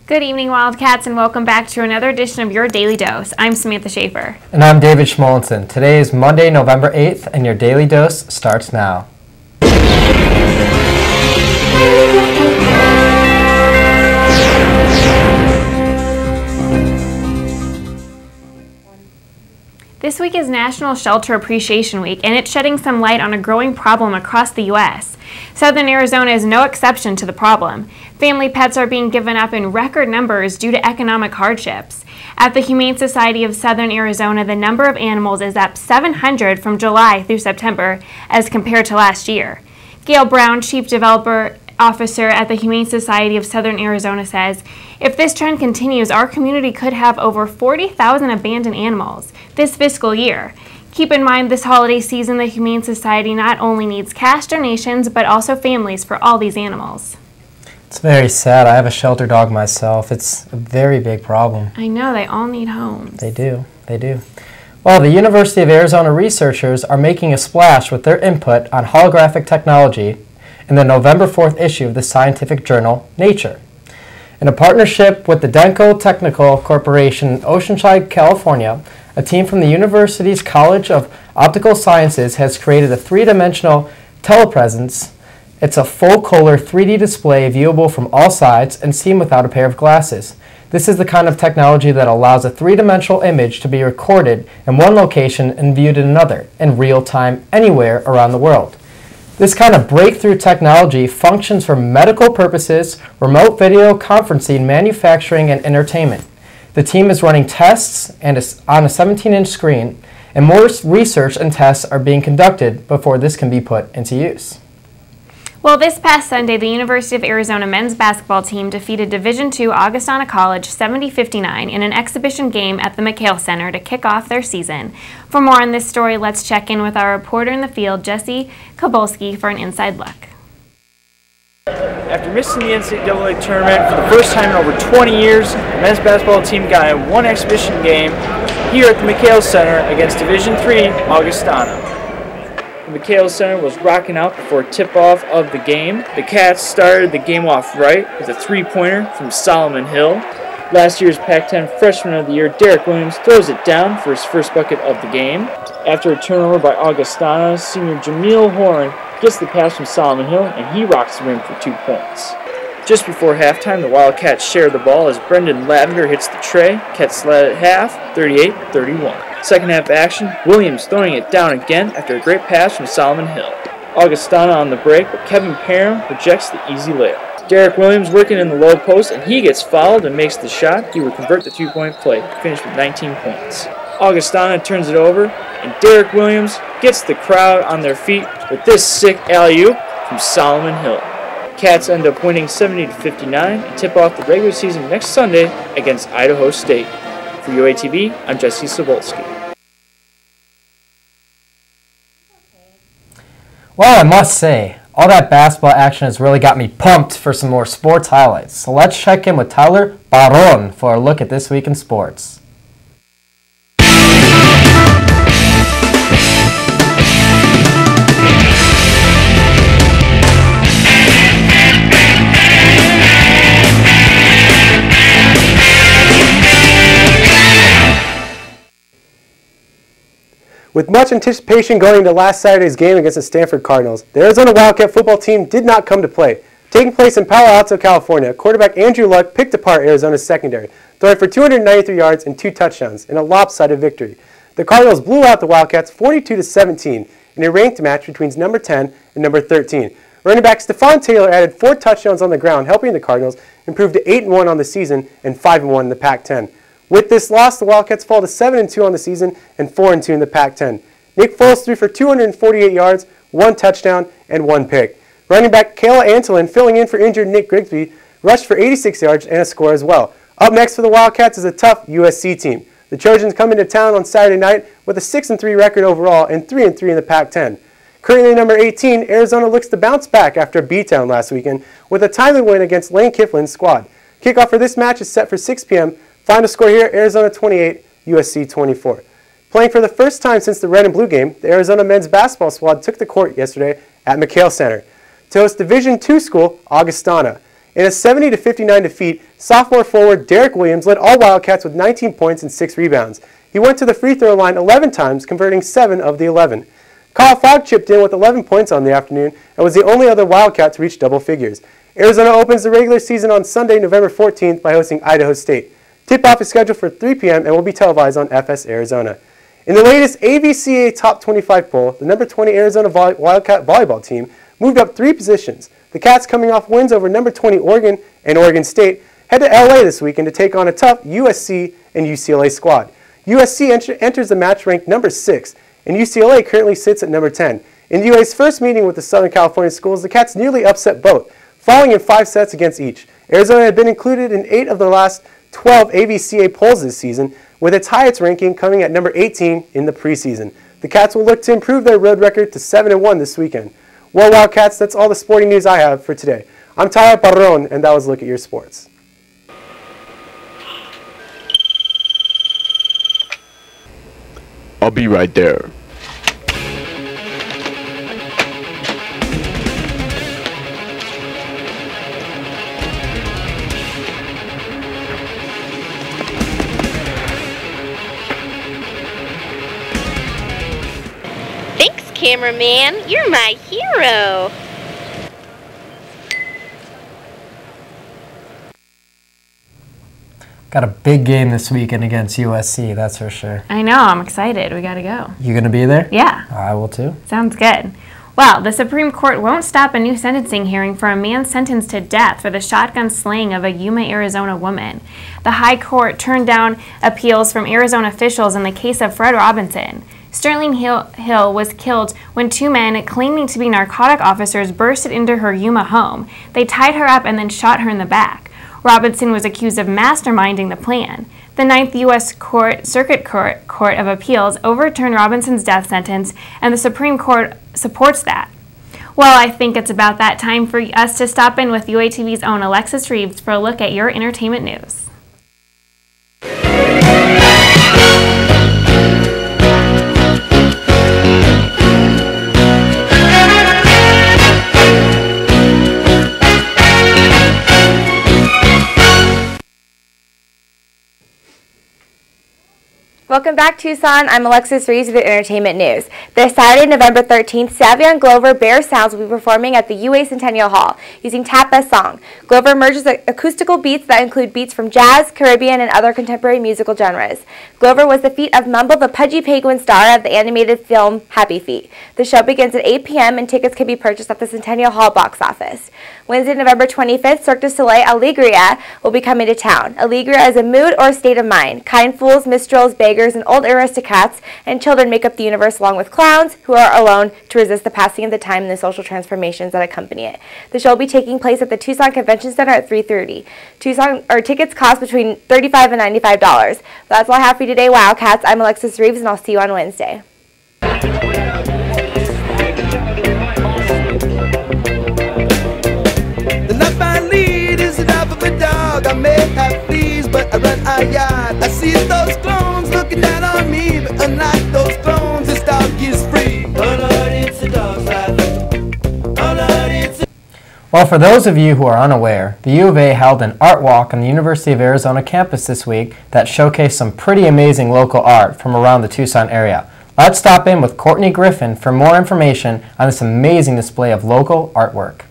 Good evening, Wildcats, and welcome back to another edition of Your Daily Dose. I'm Samantha Schaefer. And I'm David Schmolenson. Today is Monday, November 8th, and your Daily Dose starts now. This week is National Shelter Appreciation Week, and it's shedding some light on a growing problem across the U.S. Southern Arizona is no exception to the problem. Family pets are being given up in record numbers due to economic hardships. At the Humane Society of Southern Arizona, the number of animals is up 700 from July through September as compared to last year. Gail Brown, Chief Developer Officer at the Humane Society of Southern Arizona, says, if this trend continues, our community could have over 40,000 abandoned animals this fiscal year. Keep in mind this holiday season, the Humane Society not only needs cash donations, but also families for all these animals. It's very sad. I have a shelter dog myself. It's a very big problem. I know, they all need homes. They do. They do. Well, the University of Arizona researchers are making a splash with their input on holographic technology in the November 4th issue of the scientific journal Nature. In a partnership with the Denko Technical Corporation in Oceanside, California, a team from the university's College of Optical Sciences has created a three-dimensional telepresence. It's a full-color 3D display viewable from all sides and seen without a pair of glasses. This is the kind of technology that allows a three-dimensional image to be recorded in one location and viewed in another, in real time, anywhere around the world. This kind of breakthrough technology functions for medical purposes, remote video conferencing, manufacturing, and entertainment. The team is running tests on a 17-inch screen, and more research and tests are being conducted before this can be put into use. Well, this past Sunday, the University of Arizona men's basketball team defeated Division II Augustana College 70-59 in an exhibition game at the McHale Center to kick off their season. For more on this story, let's check in with our reporter in the field, Jesse Kobolski, for an inside look. After missing the NCAA tournament for the first time in over 20 years, the men's basketball team got in one exhibition game here at the McHale Center against Division III Augustana. The McHale Center was rocking out before tip-off of the game. The Cats started the game off right with a three-pointer from Solomon Hill. Last year's Pac-10 Freshman of the Year, Derek Williams, throws it down for his first bucket of the game. After a turnover by Augustana, senior Jameel Horn gets the pass from Solomon Hill, and he rocks the rim for 2 points. Just before halftime, the Wildcats share the ball as Brendan Lavender hits the tray. Cats led at half, 38-31. Second half action, Williams throwing it down again after a great pass from Solomon Hill. Augustana on the break, but Kevin Parham rejects the easy layup. Derek Williams working in the low post, and he gets fouled and makes the shot. He would convert the 2-point play, finish with 19 points. Augustana turns it over, and Derek Williams gets the crowd on their feet with this sick alley-oop from Solomon Hill. Cats end up winning 70-59 and tip off the regular season next Sunday against Idaho State. For UATV, I'm Jesse Sobolski. Well, I must say, all that basketball action has really got me pumped for some more sports highlights. So let's check in with Tyler Baron for a look at this week in sports. With much anticipation going into last Saturday's game against the Stanford Cardinals, the Arizona Wildcat football team did not come to play. Taking place in Palo Alto, California, quarterback Andrew Luck picked apart Arizona's secondary, throwing for 293 yards and 2 touchdowns in a lopsided victory. The Cardinals blew out the Wildcats 42-17 in a ranked match between number 10 and number 13. Running back Stephon Taylor added 4 touchdowns on the ground, helping the Cardinals improve to 8-1 on the season and 5-1 in the Pac-10. With this loss, the Wildcats fall to 7-2 on the season and 4-2 in the Pac-10. Nick Foles threw for 248 yards, 1 touchdown, and 1 pick. Running back Kayla Antolin, filling in for injured Nick Grigsby, rushed for 86 yards and a score as well. Up next for the Wildcats is a tough USC team. The Trojans come into town on Saturday night with a 6-3 record overall and 3-3 in the Pac-10. Currently number 18, Arizona looks to bounce back after a beatdown last weekend with a timely win against Lane Kiflin's squad. Kickoff for this match is set for 6 p.m. Final score here, Arizona 28, USC 24. Playing for the first time since the red and blue game, the Arizona men's basketball squad took the court yesterday at McHale Center to host Division II school Augustana. In a 70-59 defeat, sophomore forward Derek Williams led all Wildcats with 19 points and 6 rebounds. He went to the free throw line 11 times, converting 7 of the 11. Kyle Fogg chipped in with 11 points on the afternoon and was the only other Wildcat to reach double figures. Arizona opens the regular season on Sunday, November 14th by hosting Idaho State. Tip-off is scheduled for 3 p.m. and will be televised on FS Arizona. In the latest AVCA Top 25 poll, the number 20 Arizona Wildcat volleyball team moved up 3 positions. The Cats, coming off wins over number 20 Oregon and Oregon State, head to LA this weekend to take on a tough USC and UCLA squad. USC enters the match ranked number 6, and UCLA currently sits at number 10. In UA's first meeting with the Southern California schools, the Cats nearly upset both, falling in 5 sets against each. Arizona had been included in 8 of the last 12 AVCA polls this season, with its highest ranking coming at number 18 in the preseason. The Cats will look to improve their road record to 7-1 this weekend. Well, Wildcats, that's all the sporting news I have for today. I'm Tyler Parron, and that was Look at Your Sports. I'll be right there. Thanks, cameraman. You're my hero. Got a big game this weekend against USC, that's for sure. I know, I'm excited. We gotta go. You gonna be there? Yeah. I will too. Sounds good. Well, the Supreme Court won't stop a new sentencing hearing for a man sentenced to death for the shotgun slaying of a Yuma, Arizona woman. The High Court turned down appeals from Arizona officials in the case of Fred Robinson. Sterling Hill was killed when 2 men claiming to be narcotic officers bursted into her Yuma home. They tied her up and then shot her in the back. Robinson was accused of masterminding the plan. The 9th U.S. Circuit Court of Appeals overturned Robinson's death sentence, and the Supreme Court supports that. Well, I think it's about that time for us to stop in with UATV's own Alexis Reeves for a look at your entertainment news. Welcome back, Tucson. I'm Alexis Reeves with the Entertainment News. This Saturday, November 13th, Savion Glover Bear Sounds will be performing at the UA Centennial Hall using Tap as Song. Glover merges acoustical beats that include beats from jazz, Caribbean, and other contemporary musical genres. Glover was the feet of Mumble, the pudgy penguin star of the animated film Happy Feet. The show begins at 8 p.m. and tickets can be purchased at the Centennial Hall box office. Wednesday, November 25th, Cirque du Soleil Alegria will be coming to town. Alegria is a mood or state of mind. Kind fools, minstrels, beggars, and old aristocrats and children make up the universe, along with clowns who are alone to resist the passing of the time and the social transformations that accompany it. The show will be taking place at the Tucson Convention Center at 3:30. Tickets cost between $35 and $95. That's all I have for you today, Wildcats. I'm Alexis Reeves, and I'll see you on Wednesday. The life I lead is enough of a dog. I may have fleas, but I run a yard. I see those clones looking down on me, but unlike those clones, this dog is free. Oh Lord, it's a dog's life. Oh Lord, it's a... Well, for those of you who are unaware, the U of A held an art walk on the University of Arizona campus this week that showcased some pretty amazing local art from around the Tucson area. Let's stop in with Courtney Griffin for more information on this amazing display of local artwork.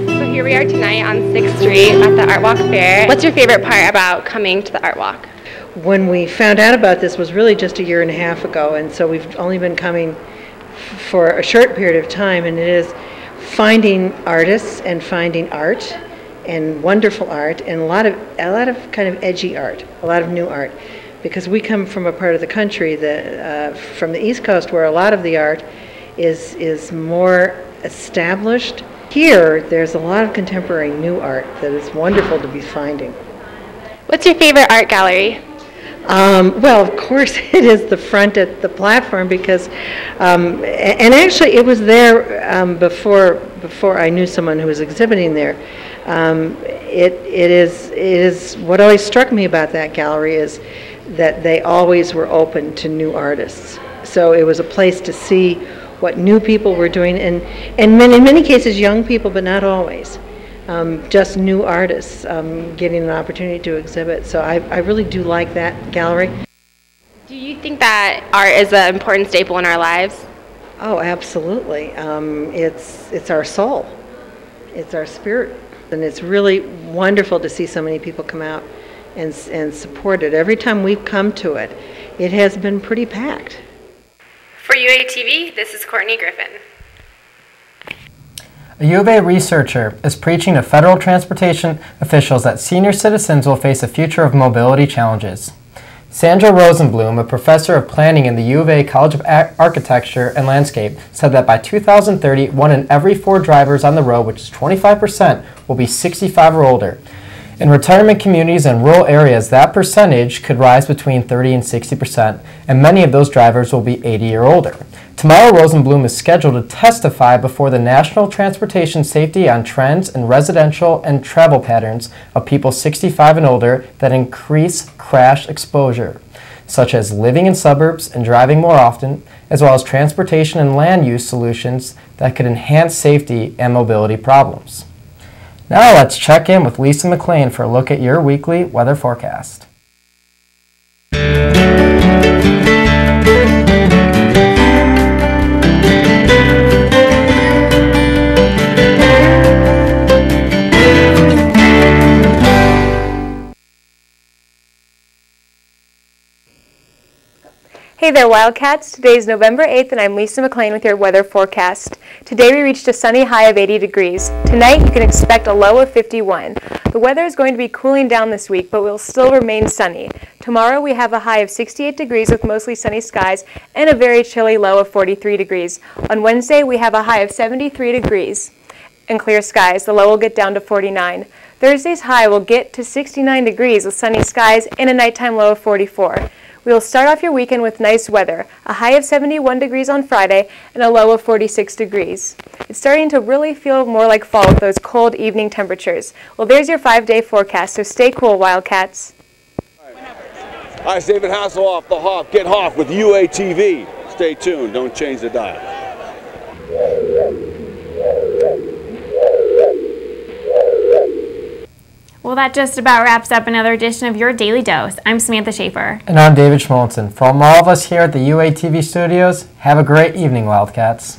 So here we are tonight on 6th Street at the Art Walk Fair. What's your favorite part about coming to the Art Walk? When we found out about this was really just a year and a half ago, and so we've only been coming for a short period of time, and it is finding artists and finding art and wonderful art and a lot of kind of edgy art, a lot of new art, because we come from a part of the country that from the East Coast where a lot of the art is more established. Here there's a lot of contemporary new art that is wonderful to be finding. What's your favorite art gallery? Well, of course, it is the front at the platform because, and actually it was there before I knew someone who was exhibiting there. It is what always struck me about that gallery is that they always were open to new artists. so it was a place to see what new people were doing, and in many cases young people, but not always. Just new artists getting an opportunity to exhibit. So I really do like that gallery. Do you think that art is an important staple in our lives? Oh, absolutely. It's our soul. It's our spirit. And it's really wonderful to see so many people come out and support it. Every time we've come to it, it has been pretty packed. For UATV, this is Courtney Griffin. A U of A researcher is preaching to federal transportation officials that senior citizens will face a future of mobility challenges. Sandra Rosenblum, a professor of planning in the U of A College of Architecture and Landscape, said that by 2030, 1 in every 4 drivers on the road, which is 25%, will be 65 or older. In retirement communities and rural areas, that percentage could rise between 30 and 60%, and many of those drivers will be 80 or older. Tomorrow, Rosenblum is scheduled to testify before the National Transportation Safety on trends in residential and travel patterns of people 65 and older that increase crash exposure, such as living in suburbs and driving more often, as well as transportation and land use solutions that could enhance safety and mobility problems. Now let's check in with Lisa McLean for a look at your weekly weather forecast. Hey there, Wildcats. Today is November 8th, and I'm Lisa McLean with your weather forecast. Today we reached a sunny high of 80 degrees. Tonight you can expect a low of 51. The weather is going to be cooling down this week, but will still remain sunny. Tomorrow we have a high of 68 degrees with mostly sunny skies and a very chilly low of 43 degrees. On Wednesday we have a high of 73 degrees and clear skies. The low will get down to 49. Thursday's high will get to 69 degrees with sunny skies and a nighttime low of 44. We will start off your weekend with nice weather, a high of 71 degrees on Friday and a low of 46 degrees. It's starting to really feel more like fall with those cold evening temperatures. Well, there's your 5-day forecast, so stay cool, Wildcats. Hi, it's David Hasselhoff, the Hoff. Get Hoff with UATV. Stay tuned, don't change the dial. Well, that just about wraps up another edition of Your Daily Dose. I'm Samantha Schaefer. And I'm David Schmolzen. From all of us here at the UATV studios, have a great evening, Wildcats.